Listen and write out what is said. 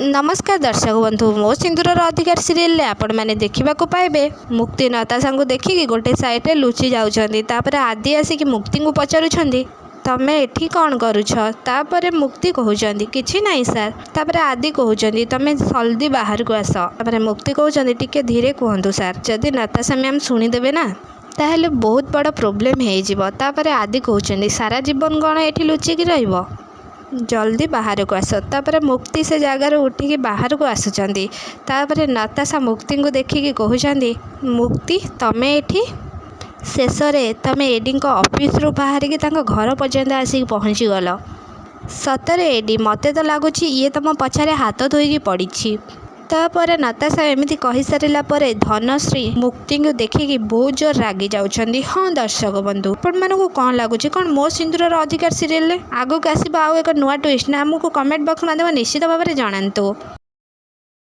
नमस्कार दर्शक बंधु मो सिंदूर अधिकार सीरियल आपण मैंने देखा पाइबे मुक्ति नताशा को देखिकी गोटे सैड्रे लुचि जाऊँगी आदि आसिक मुक्ति को पचारुंट तमें एठी कौन करुछ तापर मुक्ति कहउचंदी किछि नहीं सार तापर आदि कहउचंदी तमें जल्दी बाहर को आस तापर मुक्ति कहउचंदी टिके धीरे कहतु सार जदि नताशा मैम शुणीदेवे ना ताहले बहुत बड़ प्रोब्लेम हो तापर आदि कहउचंदी सारा जीवन कौन एठी लुचिकी रहिबो जल्दी बाहर को आस तापर मुक्ति से जगार उठिकी बाहर को आसुचंदी तापर नताशा मुक्ति को देखिकी कहउचंदी मुक्ति तमें एठी शेष में तमें एडी ऑफिस रु बाहर की घर पर्यंत आसिक पहुँची गल सतरे एडी मते तो लगुच ये तुम पछारे हाथ धोईकी पड़ी तापर नताशा एमती कही सारा पर धनश्री मुक्ति को देखिकी बहुत जोर रागी जाउछंदी। हाँ दर्शक बंधु आपण मानू कौन लगुच कौन मो सिंदूर अधिकार सीरियल आगक आसो आउ एक नुआ ट्विस्ट ना आमको कमेंट बॉक्स माध्यम निश्चित भाव में जनातु।